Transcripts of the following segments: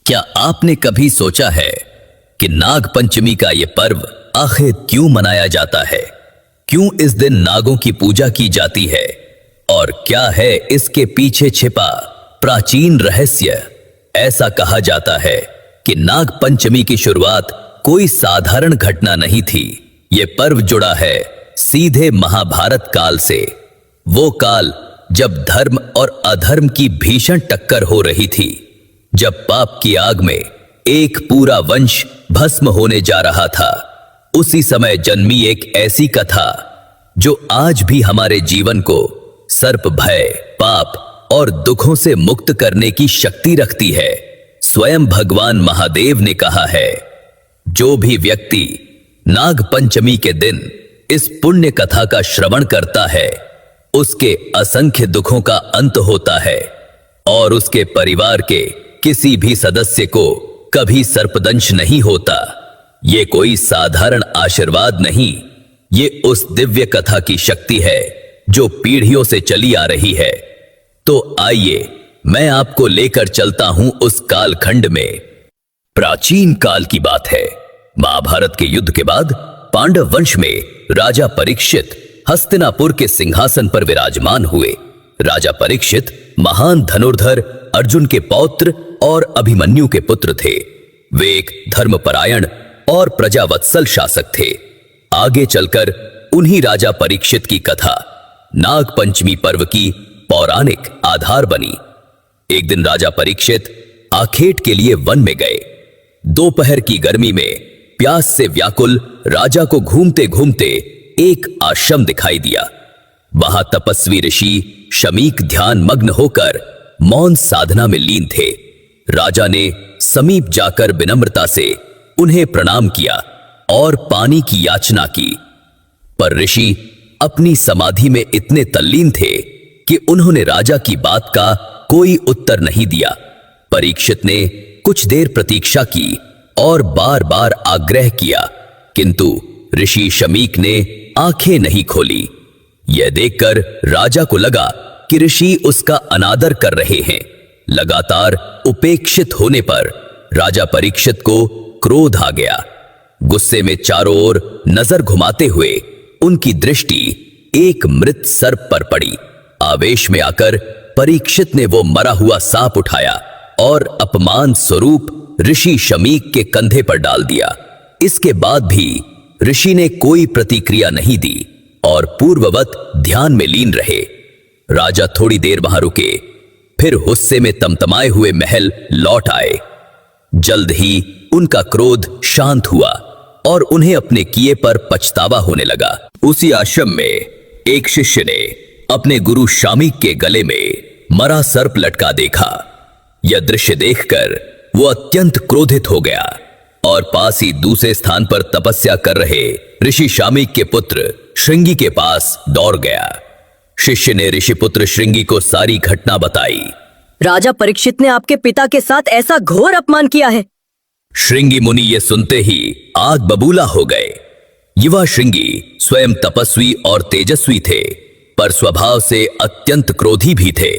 क्या आपने कभी सोचा है कि नाग पंचमी का ये पर्व आखिर क्यों मनाया जाता है? क्यों इस दिन नागों की पूजा की जाती है और क्या है इसके पीछे छिपा प्राचीन रहस्य? ऐसा कहा जाता है कि नाग पंचमी की शुरुआत कोई साधारण घटना नहीं थी। ये पर्व जुड़ा है सीधे महाभारत काल से। वो काल जब धर्म और अधर्म की भीषण टक्कर हो रही थी, जब पाप की आग में एक पूरा वंश भस्म होने जा रहा था। उसी समय जन्मी एक ऐसी कथा जो आज भी हमारे जीवन को सर्प भय, पाप और दुखों से मुक्त करने की शक्ति रखती है। स्वयं भगवान महादेव ने कहा है, जो भी व्यक्ति नाग पंचमी के दिन इस पुण्य कथा का श्रवण करता है, उसके असंख्य दुखों का अंत होता है और उसके परिवार के किसी भी सदस्य को कभी सर्पदंश नहीं होता। ये कोई साधारण आशीर्वाद नहीं, ये उस दिव्य कथा की शक्ति है जो पीढ़ियों से चली आ रही है। तो आइए मैं आपको लेकर चलता हूं उस कालखंड में। प्राचीन काल की बात है। महाभारत के युद्ध के बाद पांडव वंश में राजा परीक्षित हस्तिनापुर के सिंहासन पर विराजमान हुए। राजा परीक्षित महान धनुर्धर अर्जुन के पौत्र और अभिमन्यु के पुत्र थे। वे एक धर्मपरायण और प्रजावत्सल शासक थे। आगे चलकर उन्हीं राजा परीक्षित की कथा नाग पंचमी पर्व की पौराणिक आधार बनी। एक दिन राजा परीक्षित आखेट के लिए वन में गए। दोपहर की गर्मी में प्यास से व्याकुल राजा को घूमते घूमते एक आश्रम दिखाई दिया। वहां तपस्वी ऋषि शमीक ध्यान मग्न होकर मौन साधना में लीन थे। राजा ने समीप जाकर विनम्रता से उन्हें प्रणाम किया और पानी की याचना की, पर ऋषि अपनी समाधि में इतने तल्लीन थे कि उन्होंने राजा की बात का कोई उत्तर नहीं दिया। परीक्षित ने कुछ देर प्रतीक्षा की और बार बार आग्रह किया, किंतु ऋषि शमीक ने आंखें नहीं खोली। यह देखकर राजा को लगा कि ऋषि उसका अनादर कर रहे हैं। लगातार उपेक्षित होने पर राजा परीक्षित को क्रोध आ गया। गुस्से में चारों ओर नजर घुमाते हुए उनकी दृष्टि एक मृत सर्प पर पड़ी। आवेश में आकर परीक्षित ने वो मरा हुआ सांप उठाया और अपमान स्वरूप ऋषि शमीक के कंधे पर डाल दिया। इसके बाद भी ऋषि ने कोई प्रतिक्रिया नहीं दी और पूर्ववत ध्यान में लीन रहे। राजा थोड़ी देर वहां रुके, फिर गुस्से में तमतमाए हुए महल लौट आए। जल्द ही उनका क्रोध शांत हुआ और उन्हें अपने किए पर पछतावा होने लगा। उसी आश्रम में एक शिष्य ने अपने गुरु शामीक के गले में मरा सर्प लटका देखा। यह दृश्य देखकर वो अत्यंत क्रोधित हो गया और पास ही दूसरे स्थान पर तपस्या कर रहे ऋषि शामीक के पुत्र श्रृंगी के पास दौड़ गया। शिष्य ने ऋषिपुत्र श्रृंगी को सारी घटना बताई। राजा परीक्षित ने आपके पिता के साथ ऐसा घोर अपमान किया है। श्रृंगी मुनि ये सुनते ही आग बबूला हो गए। युवा श्रृंगी स्वयं तपस्वी और तेजस्वी थे, पर स्वभाव से अत्यंत क्रोधी भी थे।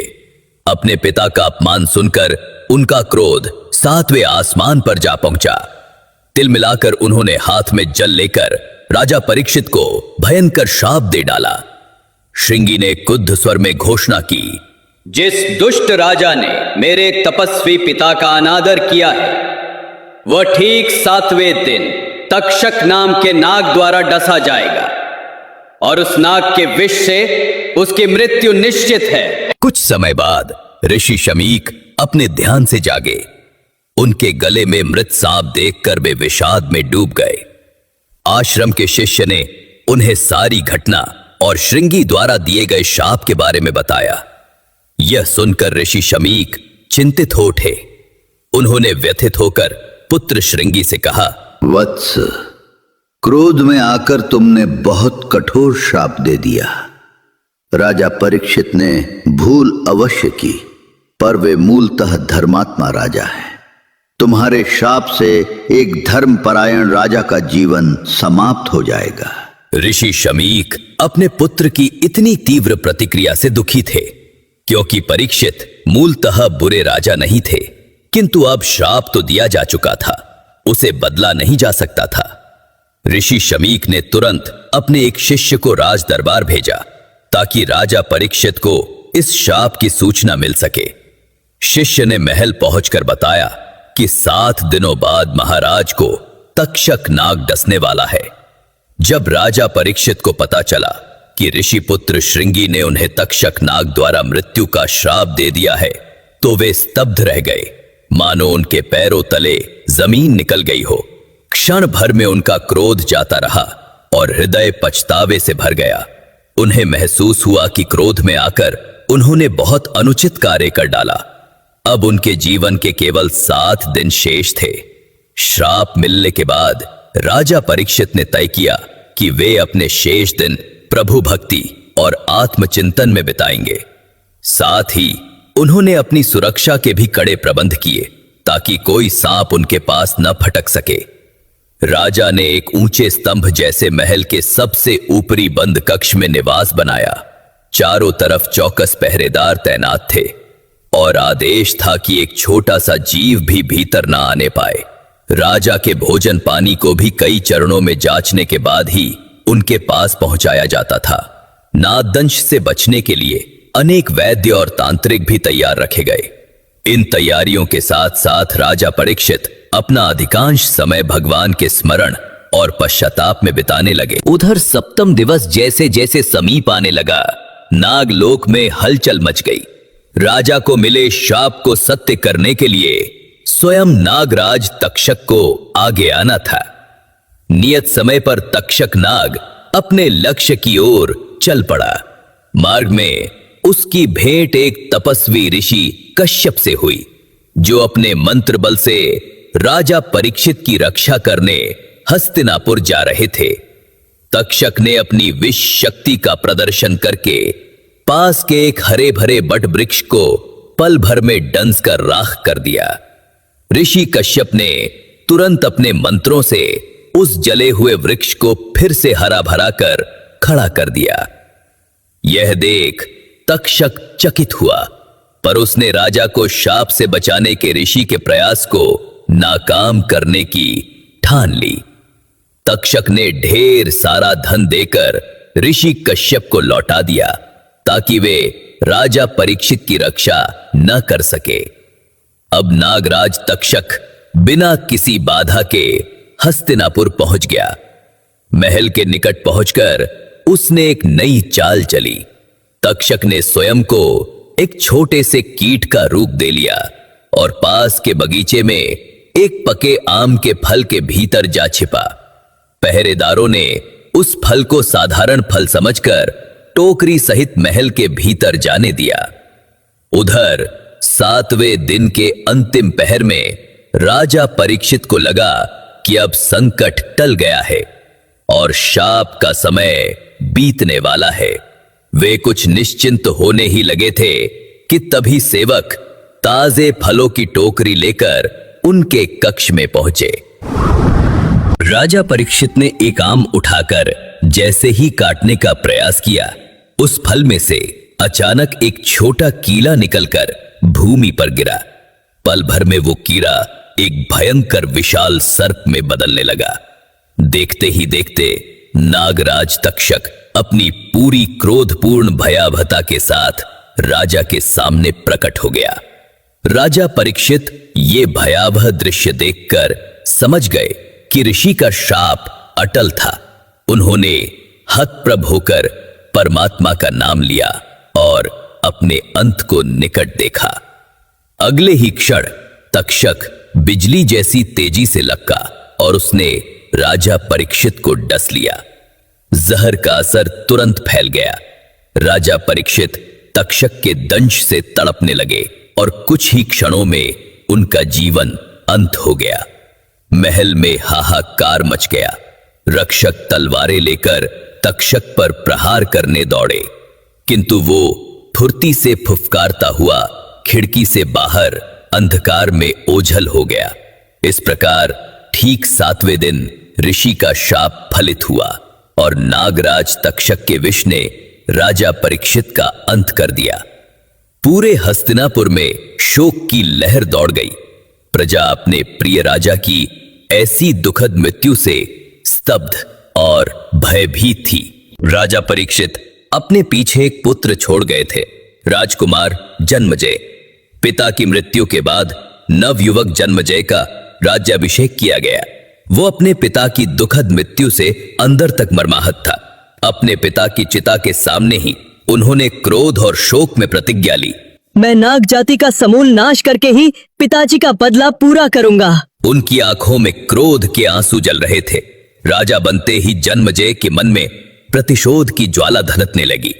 अपने पिता का अपमान सुनकर उनका क्रोध 7वें आसमान पर जा पहुंचा। तिल मिलाकर उन्होंने हाथ में जल लेकर राजा परीक्षित को भयंकर श्राप दे डाला। श्रृंगी ने क्रुद्ध स्वर में घोषणा की, जिस दुष्ट राजा ने मेरे तपस्वी पिता का अनादर किया है, वह ठीक 7वें दिन तक्षक नाम के नाग द्वारा डसा जाएगा और उस नाग के विष से उसकी मृत्यु निश्चित है। कुछ समय बाद ऋषि शमीक अपने ध्यान से जागे। उनके गले में मृत सांप देखकर वे विषाद में डूब गए। आश्रम के शिष्य ने उन्हें सारी घटना और श्रृंगी द्वारा दिए गए शाप के बारे में बताया। यह सुनकर ऋषि शमीक चिंतित हो उठे। उन्होंने व्यथित होकर पुत्र श्रृंगी से कहा, वत्स, क्रोध में आकर तुमने बहुत कठोर श्राप दे दिया। राजा परीक्षित ने भूल अवश्य की, पर वे मूलतः धर्मात्मा राजा हैं। तुम्हारे श्राप से एक धर्मपरायण राजा का जीवन समाप्त हो जाएगा। ऋषि शमीक अपने पुत्र की इतनी तीव्र प्रतिक्रिया से दुखी थे, क्योंकि परीक्षित मूलतः बुरे राजा नहीं थे, किंतु अब श्राप तो दिया जा चुका था, उसे बदला नहीं जा सकता था। ऋषि शमीक ने तुरंत अपने एक शिष्य को राज दरबार भेजा ताकि राजा परीक्षित को इस श्राप की सूचना मिल सके। शिष्य ने महल पहुंचकर बताया कि 7 दिनों बाद महाराज को तक्षक नाग डसने वाला है। जब राजा परीक्षित को पता चला कि ऋषि पुत्र श्रृंगी ने उन्हें तक्षक नाग द्वारा मृत्यु का श्राप दे दिया है, तो वे स्तब्ध रह गए, मानो उनके पैरों तले जमीन निकल गई हो। क्षण भर में उनका क्रोध जाता रहा और हृदय पछतावे से भर गया। उन्हें महसूस हुआ कि क्रोध में आकर उन्होंने बहुत अनुचित कार्य कर डाला। अब उनके जीवन के केवल 7 दिन शेष थे। श्राप मिलने के बाद राजा परीक्षित ने तय किया कि वे अपने शेष दिन प्रभु भक्ति और आत्मचिंतन में बिताएंगे। साथ ही उन्होंने अपनी सुरक्षा के भी कड़े प्रबंध किए ताकि कोई सांप उनके पास न फटक सके। राजा ने एक ऊंचे स्तंभ जैसे महल के सबसे ऊपरी बंद कक्ष में निवास बनाया। चारों तरफ चौकस पहरेदार तैनात थे और आदेश था कि एक छोटा सा जीव भी भीतर न आने पाए। राजा के भोजन पानी को भी कई चरणों में जांचने के बाद ही उनके पास पहुंचाया जाता था। नागदंश से बचने के लिए अनेक वैद्य और तांत्रिक भी तैयार रखे गए। इन तैयारियों के साथ साथ राजा परीक्षित अपना अधिकांश समय भगवान के स्मरण और पश्चाताप में बिताने लगे। उधर सप्तम दिवस जैसे जैसे समीप आने लगा, नागलोक में हलचल मच गई। राजा को मिले शाप को सत्य करने के लिए स्वयं नागराज तक्षक को आगे आना था। नियत समय पर तक्षक नाग अपने लक्ष्य की ओर चल पड़ा। मार्ग में उसकी भेंट एक तपस्वी ऋषि कश्यप से हुई, जो अपने मंत्र बल से राजा परीक्षित की रक्षा करने हस्तिनापुर जा रहे थे। तक्षक ने अपनी विष शक्ति का प्रदर्शन करके पास के एक हरे भरे बट वृक्ष को पल भर में डंस कर राख कर दिया। ऋषि कश्यप ने तुरंत अपने मंत्रों से उस जले हुए वृक्ष को फिर से हरा भरा कर खड़ा कर दिया। यह देख तक्षक चकित हुआ, पर उसने राजा को शाप से बचाने के ऋषि के प्रयास को नाकाम करने की ठान ली। तक्षक ने ढेर सारा धन देकर ऋषि कश्यप को लौटा दिया ताकि वे राजा परीक्षित की रक्षा न कर सके। अब नागराज तक्षक बिना किसी बाधा के हस्तिनापुर पहुंच गया। महल के निकट पहुंचकर उसने एक नई चाल चली। तक्षक ने स्वयं को एक छोटे से कीट का रूप दे लिया और पास के बगीचे में एक पके आम के फल के भीतर जा छिपा। पहरेदारों ने उस फल को साधारण फल समझकर टोकरी सहित महल के भीतर जाने दिया। उधर 7वें दिन के अंतिम पहर में राजा परीक्षित को लगा कि अब संकट टल गया है और शाप का समय बीतने वाला है। वे कुछ निश्चिंत होने ही लगे थे कि तभी सेवक ताजे फलों की टोकरी लेकर उनके कक्ष में पहुंचे। राजा परीक्षित ने एक आम उठाकर जैसे ही काटने का प्रयास किया, उस फल में से अचानक एक छोटा कीड़ा निकलकर भूमि पर गिरा। पल भर में वो कीड़ा एक भयंकर विशाल सर्प में बदलने लगा। देखते ही देखते नागराज तक्षक अपनी पूरी क्रोधपूर्ण भयावहता के साथ राजा के सामने प्रकट हो गया। राजा परीक्षित ये भयावह दृश्य देखकर समझ गए कि ऋषि का शाप अटल था। उन्होंने हतप्रभ होकर परमात्मा का नाम लिया और अपने अंत को निकट देखा। अगले ही क्षण तक्षक बिजली जैसी तेजी से लपका और उसने राजा परीक्षित को डस लिया। जहर का असर तुरंत फैल गया। राजा परीक्षित तक्षक के दंश से तड़पने लगे और कुछ ही क्षणों में उनका जीवन अंत हो गया। महल में हाहाकार मच गया। रक्षक तलवारें लेकर तक्षक पर प्रहार करने दौड़े, किंतु वो फुर्ती से फुफकारता हुआ खिड़की से बाहर अंधकार में ओझल हो गया। इस प्रकार ठीक 7वें दिन ऋषि का शाप फलित हुआ और नागराज तक्षक के विष ने राजा परीक्षित का अंत कर दिया। पूरे हस्तिनापुर में शोक की लहर दौड़ गई। प्रजा अपने प्रिय राजा की ऐसी दुखद मृत्यु से स्तब्ध और भयभीत थी। राजा परीक्षित अपने पीछे एक पुत्र छोड़ गए थे, राजकुमार जन्मजय। पिता की मृत्यु के बाद नवयुवक जन्मजय का राज्याभिषेक किया गया। वो अपने पिता की दुखद मृत्यु से अंदर तक मर्माहत था। अपने पिता की चिता के सामने ही उन्होंने क्रोध और शोक में प्रतिज्ञा ली, मैं नाग जाति का समूल नाश करके ही पिताजी का बदला पूरा करूंगा। उनकी आंखों में क्रोध के आंसू जल रहे थे। राजा बनते ही जन्मजय के मन में प्रतिशोध की ज्वाला धनकने लगी।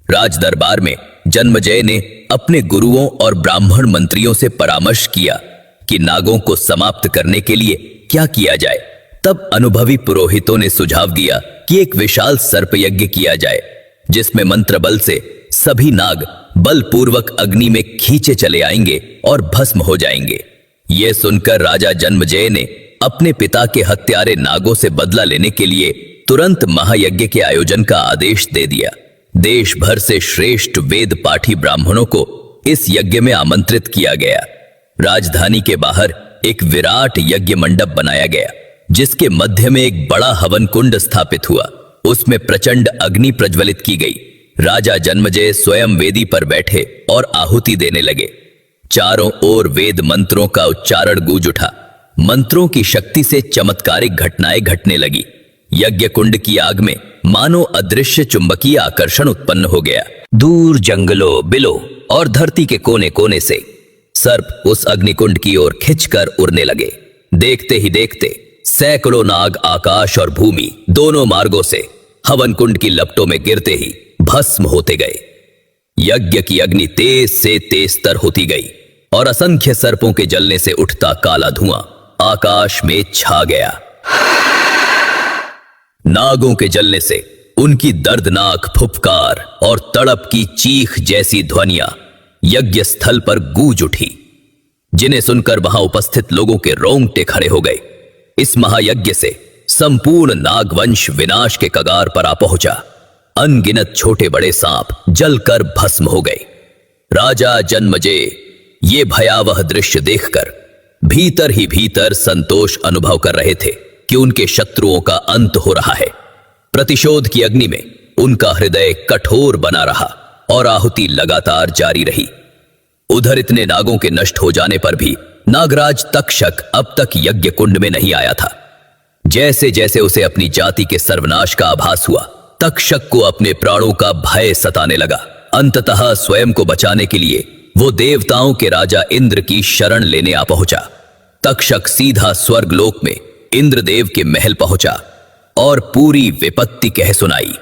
राज दरबार में जन्मजय ने अपने गुरुओं और ब्राह्मण मंत्रियों से परामर्श किया कि नागों को समाप्त करने के लिए क्या किया जाए। तब अनुभवी पुरोहितों ने सुझाव दिया कि एक विशाल सर्प यज्ञ किया जाए, जिसमें मंत्र बल से सभी नाग बलपूर्वक अग्नि में खींचे चले आएंगे और भस्म हो जाएंगे। यह सुनकर राजा जन्मजय ने अपने पिता के हत्यारे नागों से बदला लेने के लिए तुरंत महायज्ञ के आयोजन का आदेश दे दिया। देश भर से श्रेष्ठ वेद पाठी ब्राह्मणों को इस यज्ञ में आमंत्रित किया गया। राजधानी के बाहर एक विराट यज्ञ मंडप बनाया गया, जिसके मध्य में एक बड़ा हवन कुंड स्थापित हुआ। उसमें प्रचंड अग्नि प्रज्वलित की गई। राजा जन्मजय स्वयं वेदी पर बैठे और आहुति देने लगे। चारों ओर वेद मंत्रों का उच्चारण गूंज उठा। मंत्रों की शक्ति से चमत्कारिक घटनाएं घटने लगी। यज्ञ कुंड की आग में मानो अदृश्य चुंबकीय आकर्षण उत्पन्न हो गया। दूर जंगलों, बिलों और धरती के कोने कोने से सर्प उस अग्निकुंड की ओर खिंचकर उड़ने लगे। देखते ही देखते सैकड़ों नाग आकाश और भूमि दोनों मार्गों से हवन कुंड की लपटों में गिरते ही भस्म होते गए। यज्ञ की अग्नि तेज से तेजतर होती गई और असंख्य सर्पों के जलने से उठता काला धुआं आकाश में छा गया। नागों के जलने से उनकी दर्दनाक फुफकार और तड़प की चीख जैसी ध्वनियां यज्ञ स्थल पर गूंज उठी, जिन्हें सुनकर वहां उपस्थित लोगों के रोंगटे खड़े हो गए। इस महायज्ञ से संपूर्ण नागवंश विनाश के कगार पर आ पहुंचा। अनगिनत छोटे बड़े सांप जलकर भस्म हो गए। राजा जन्मजय ये भयावह दृश्य देखकर भीतर ही भीतर संतोष अनुभव कर रहे थे कि उनके शत्रुओं का अंत हो रहा है। प्रतिशोध की अग्नि में उनका हृदय कठोर बना रहा और आहुति लगातार जारी रही। उधर इतने नागों के नष्ट हो जाने पर भी नागराज तक्षक अब तक यज्ञ कुंड में नहीं आया था। जैसे जैसे उसे अपनी जाति के सर्वनाश का आभास हुआ, तक्षक को अपने प्राणों का भय सताने लगा। अंततः स्वयं को बचाने के लिए वो देवताओं के राजा इंद्र की शरण लेने आ पहुंचा। तक्षक सीधा स्वर्गलोक में इंद्रदेव के महल पहुंचा और पूरी विपत्ति कह सुनाई।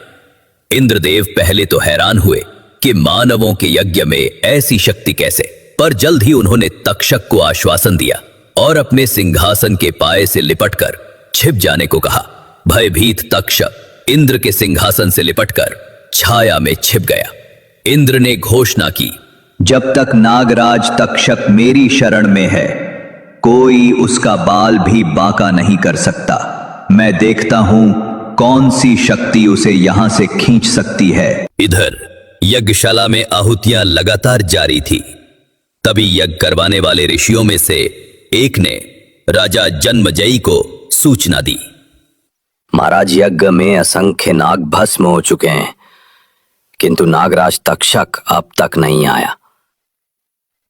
इंद्रदेव पहले तो हैरान हुए कि मानवों के यज्ञ में ऐसी शक्ति कैसे, पर जल्द ही उन्होंने तक्षक को आश्वासन दिया और अपने सिंहासन के पाए से लिपटकर छिप जाने को कहा। भयभीत तक्षक इंद्र के सिंहासन से लिपटकर छाया में छिप गया। इंद्र ने घोषणा की, जब तक नागराज तक्षक मेरी शरण में है, कोई उसका बाल भी बांका नहीं कर सकता। मैं देखता हूं कौन सी शक्ति उसे यहां से खींच सकती है। इधर यज्ञशाला में आहुतियां लगातार जारी थी। तभी यज्ञ करवाने वाले ऋषियों में से एक ने राजा जन्मजयी को सूचना दी, महाराज, यज्ञ में असंख्य नाग भस्म हो चुके हैं, किंतु नागराज तक्षक अब तक नहीं आया।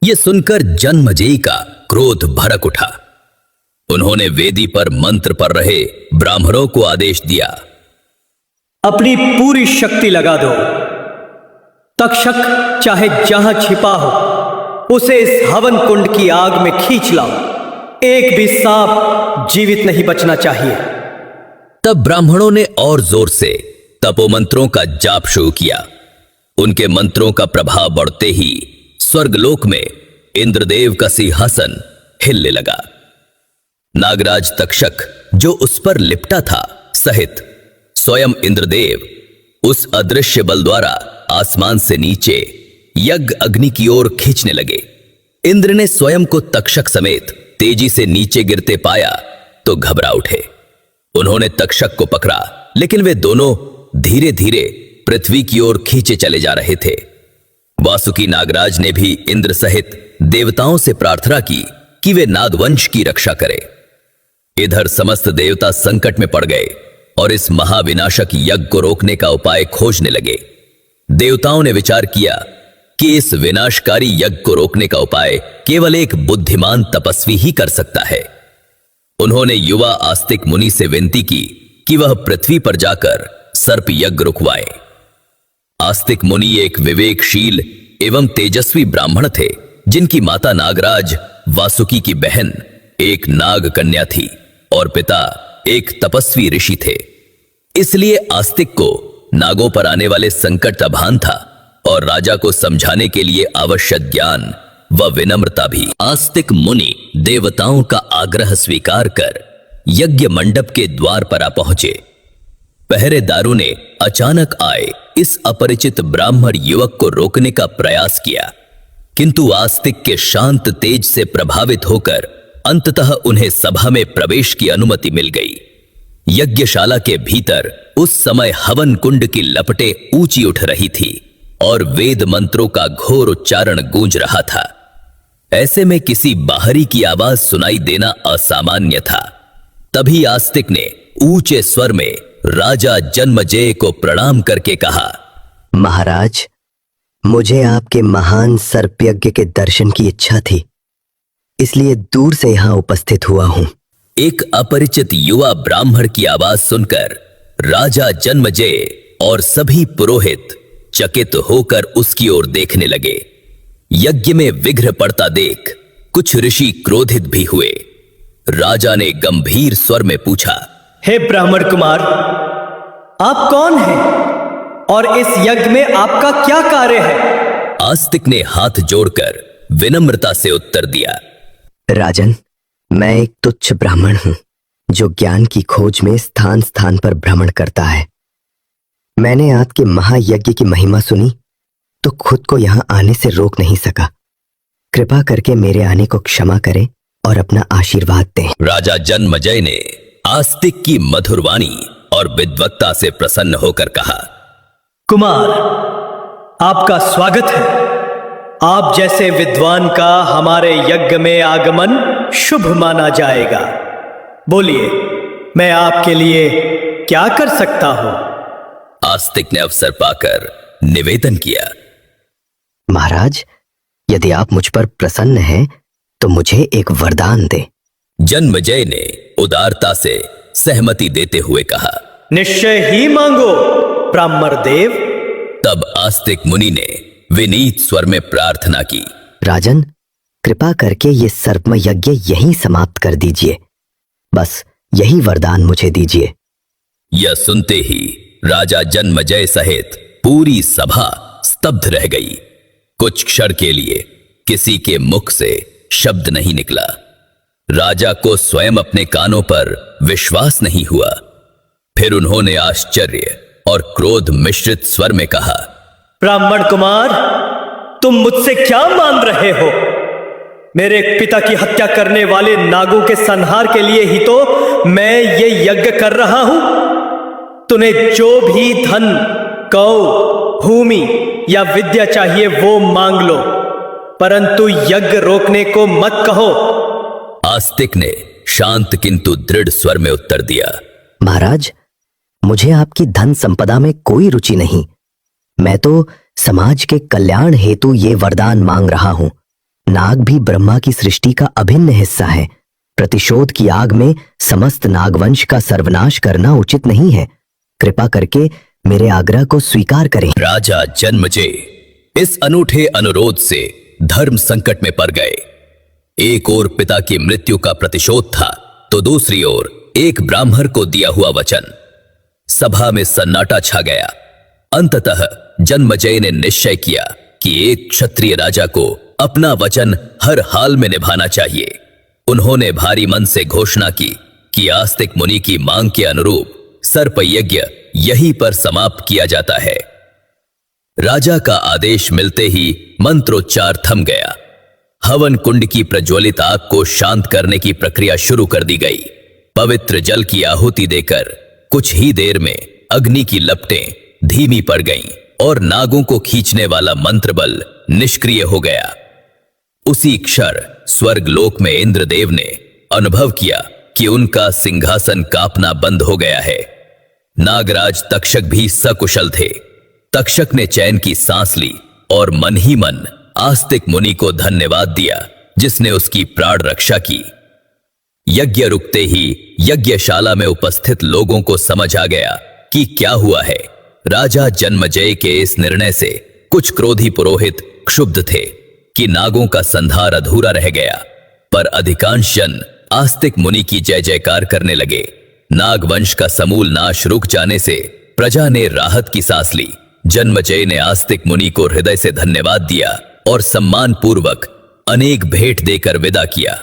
यह सुनकर जन्मजयी का क्रोध भड़क उठा। उन्होंने वेदी पर मंत्र पढ़ रहे ब्राह्मणों को आदेश दिया, अपनी पूरी शक्ति लगा दो। तक्षक चाहे जहां छिपा हो, उसे इस हवन कुंड की आग में खींच लाओ। एक भी सांप जीवित नहीं बचना चाहिए। तब ब्राह्मणों ने और जोर से तपोमंत्रों का जाप शुरू किया। उनके मंत्रों का प्रभाव बढ़ते ही स्वर्गलोक में इंद्रदेव का सिंहासन हिलने लगा। नागराज तक्षक जो उस पर लिपटा था सहित स्वयं इंद्रदेव उस अदृश्य बल द्वारा आसमान से नीचे यज्ञ अग्नि की ओर खींचने लगे। इंद्र ने स्वयं को तक्षक समेत तेजी से नीचे गिरते पाया तो घबरा उठे। उन्होंने तक्षक को पकड़ा, लेकिन वे दोनों धीरे धीरे पृथ्वी की ओर खींचे चले जा रहे थे। वासुकी नागराज ने भी इंद्र सहित देवताओं से प्रार्थना की कि वे नागवंश की रक्षा करें। इधर समस्त देवता संकट में पड़ गए और इस महाविनाशक यज्ञ को रोकने का उपाय खोजने लगे। देवताओं ने विचार किया कि इस विनाशकारी यज्ञ को रोकने का उपाय केवल एक बुद्धिमान तपस्वी ही कर सकता है। उन्होंने युवा आस्तिक मुनि से विनती की कि वह पृथ्वी पर जाकर सर्प यज्ञ रुकवाए। आस्तिक मुनि एक विवेकशील एवं तेजस्वी ब्राह्मण थे, जिनकी माता नागराज वासुकी की बहन एक नाग कन्या थी और पिता एक तपस्वी ऋषि थे। इसलिए आस्तिक को नागों पर आने वाले संकट का भान था और राजा को समझाने के लिए आवश्यक ज्ञान व विनम्रता भी। आस्तिक मुनि देवताओं का आग्रह स्वीकार कर यज्ञ मंडप के द्वार पर आ पहुंचे। पहरेदारों ने अचानक आए इस अपरिचित ब्राह्मण युवक को रोकने का प्रयास किया, किंतु आस्तिक के शांत तेज से प्रभावित होकर अंततः उन्हें सभा में प्रवेश की अनुमति मिल गई। यज्ञशाला के भीतर उस समय हवन कुंड की लपटें ऊंची उठ रही थी और वेद मंत्रों का घोर उच्चारण गूंज रहा था। ऐसे में किसी बाहरी की आवाज सुनाई देना असामान्य था। तभी आस्तिक ने ऊंचे स्वर में राजा जन्मजय को प्रणाम करके कहा, महाराज, मुझे आपके महान सर्पयज्ञ के दर्शन की इच्छा थी, इसलिए दूर से यहां उपस्थित हुआ हूं। एक अपरिचित युवा ब्राह्मण की आवाज सुनकर राजा जन्मजय और सभी पुरोहित चकित होकर उसकी ओर देखने लगे। यज्ञ में विघ्न पड़ता देख कुछ ऋषि क्रोधित भी हुए। राजा ने गंभीर स्वर में पूछा, हे ब्राह्मण कुमार, आप कौन हैं और इस यज्ञ में आपका क्या कार्य है? आस्तिक ने हाथ जोड़कर विनम्रता से उत्तर दिया, राजन, मैं एक तुच्छ ब्राह्मण हूं जो ज्ञान की खोज में स्थान स्थान पर भ्रमण करता है। मैंने आपके महायज्ञ की महिमा सुनी तो खुद को यहां आने से रोक नहीं सका। कृपा करके मेरे आने को क्षमा करें और अपना आशीर्वाद दें। राजा जन्मजय ने आस्तिक की मधुर वाणी और विद्वत्ता से प्रसन्न होकर कहा, कुमार, आपका स्वागत है। आप जैसे विद्वान का हमारे यज्ञ में आगमन शुभ माना जाएगा। बोलिए, मैं आपके लिए क्या कर सकता हूं? आस्तिक ने अवसर पाकर निवेदन किया, महाराज, यदि आप मुझ पर प्रसन्न हैं तो मुझे एक वरदान दें। जन्मजय ने उदारता से सहमति देते हुए कहा, निश्चय ही मांगो ब्राह्मण देव। तब आस्तिक मुनि ने विनीत स्वर में प्रार्थना की, राजन, कृपा करके ये सर्प यज्ञ यहीं समाप्त कर दीजिए। बस यही वरदान मुझे दीजिए। यह सुनते ही राजा जन्मजय सहित पूरी सभा स्तब्ध रह गई। कुछ क्षण के लिए किसी के मुख से शब्द नहीं निकला। राजा को स्वयं अपने कानों पर विश्वास नहीं हुआ। फिर उन्होंने आश्चर्य और क्रोध मिश्रित स्वर में कहा, ब्राह्मण कुमार, तुम मुझसे क्या मांग रहे हो? मेरे पिता की हत्या करने वाले नागों के संहार के लिए ही तो मैं ये यज्ञ कर रहा हूं। तुम्हें जो भी धन, गौ, भूमि या विद्या चाहिए वो मांग लो, परंतु यज्ञ रोकने को मत कहो। आस्तिक ने शांत किंतु दृढ़ स्वर में उत्तर दिया, महाराज, मुझे आपकी धन संपदा में कोई रुचि नहीं। मैं तो समाज के कल्याण हेतु ये वरदान मांग रहा हूं। नाग भी ब्रह्मा की सृष्टि का अभिन्न हिस्सा है। प्रतिशोध की आग में समस्त नागवंश का सर्वनाश करना उचित नहीं है। कृपा करके मेरे आग्रह को स्वीकार करें। राजा जन्मजय इस अनूठे अनुरोध से धर्म संकट में पड़ गए। एक ओर पिता की मृत्यु का प्रतिशोध था, तो दूसरी ओर एक ब्राह्मण को दिया हुआ वचन। सभा में सन्नाटा छा गया। अंततः जन्मजय ने निश्चय किया कि एक क्षत्रिय राजा को अपना वचन हर हाल में निभाना चाहिए। उन्होंने भारी मन से घोषणा की कि आस्तिक मुनि की मांग के अनुरूप सर्प यज्ञ यहीं पर समाप्त किया जाता है। राजा का आदेश मिलते ही मंत्रोच्चार थम गया। हवन कुंड की प्रज्वलित आग को शांत करने की प्रक्रिया शुरू कर दी गई। पवित्र जल की आहुति देकर कुछ ही देर में अग्नि की लपटें धीमी पड़ गईं और नागों को खींचने वाला मंत्र बल निष्क्रिय हो गया। उसी क्षण स्वर्गलोक में इंद्रदेव ने अनुभव किया कि उनका सिंहासन कांपना बंद हो गया है। नागराज तक्षक भी सकुशल थे। तक्षक ने चैन की सांस ली और मन ही मन आस्तिक मुनि को धन्यवाद दिया, जिसने उसकी प्राण रक्षा की। यज्ञ रुकते ही यज्ञशाला में उपस्थित लोगों को समझ आ गया कि क्या हुआ है। राजा जन्मजय के इस निर्णय से कुछ क्रोधी पुरोहित क्षुब्ध थे कि नागों का संहार अधूरा रह गया, पर अधिकांश जन आस्तिक मुनि की जय जयकार करने लगे। नागवंश का समूल नाश रुक जाने से प्रजा ने राहत की सांस ली। जन्मजय ने आस्तिक मुनि को हृदय से धन्यवाद दिया और सम्मान पूर्वक अनेक भेंट देकर विदा किया।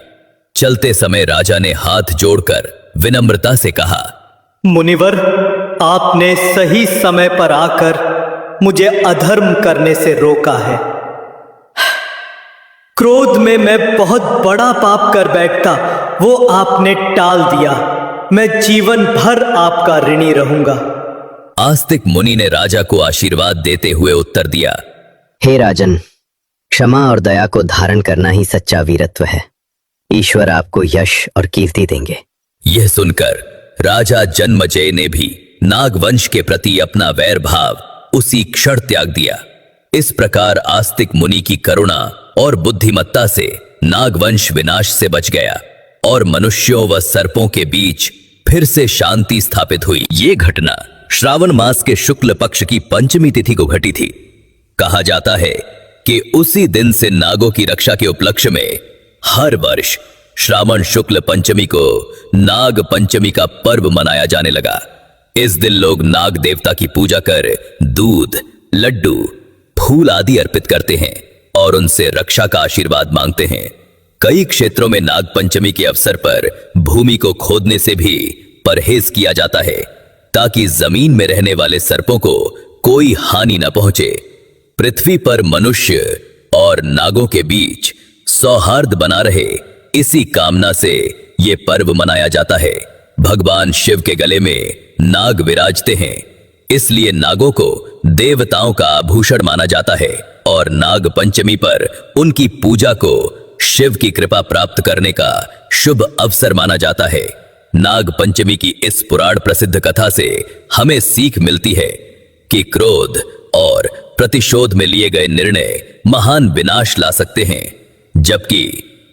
चलते समय राजा ने हाथ जोड़कर विनम्रता से कहा, मुनिवर, आपने सही समय पर आकर मुझे अधर्म करने से रोका है। क्रोध में मैं बहुत बड़ा पाप कर बैठता, वो आपने टाल दिया। मैं जीवन भर आपका ऋणी रहूंगा। आस्तिक मुनि ने राजा को आशीर्वाद देते हुए उत्तर दिया, हे राजन, क्षमा और दया को धारण करना ही सच्चा वीरत्व है। ईश्वर आपको यश और कीर्ति देंगे। यह सुनकर राजा जन्मजय ने भी नागवंश के प्रति अपना वैर भाव उसी क्षण त्याग दिया। इस प्रकार आस्तिक मुनि की करुणा और बुद्धिमत्ता से नागवंश विनाश से बच गया और मनुष्यों व सर्पों के बीच फिर से शांति स्थापित हुई। ये घटना श्रावण मास के शुक्ल पक्ष की पंचमी तिथि को घटी थी। कहा जाता है कि उसी दिन से नागों की रक्षा के उपलक्ष्य में हर वर्ष श्रावण शुक्ल पंचमी को नाग पंचमी का पर्व मनाया जाने लगा। इस दिन लोग नाग देवता की पूजा कर दूध, लड्डू, फूल आदि अर्पित करते हैं और उनसे रक्षा का आशीर्वाद मांगते हैं। कई क्षेत्रों में नाग पंचमी के अवसर पर भूमि को खोदने से भी परहेज किया जाता है, ताकि जमीन में रहने वाले सर्पों को कोई हानि न पहुंचे। पृथ्वी पर मनुष्य और नागों के बीच सौहार्द बना रहे, इसी कामना से ये पर्व मनाया जाता है। भगवान शिव के गले में नाग विराजते हैं, इसलिए नागों को देवताओं का आभूषण माना जाता है और नाग पंचमी पर उनकी पूजा को शिव की कृपा प्राप्त करने का शुभ अवसर माना जाता है। नाग पंचमी की इस पुराण प्रसिद्ध कथा से हमें सीख मिलती है कि क्रोध और प्रतिशोध में लिए गए निर्णय महान विनाश ला सकते हैं, जबकि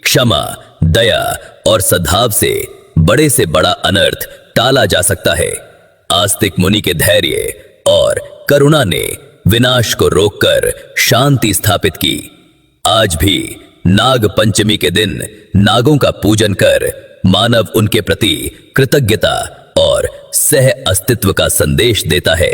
क्षमा, दया और सद्भाव से बड़ा अनर्थ टाला जा सकता है। आस्तिक मुनि के धैर्य और करुणा ने विनाश को रोककर शांति स्थापित की। आज भी नाग पंचमी के दिन नागों का पूजन कर मानव उनके प्रति कृतज्ञता और सह अस्तित्व का संदेश देता है।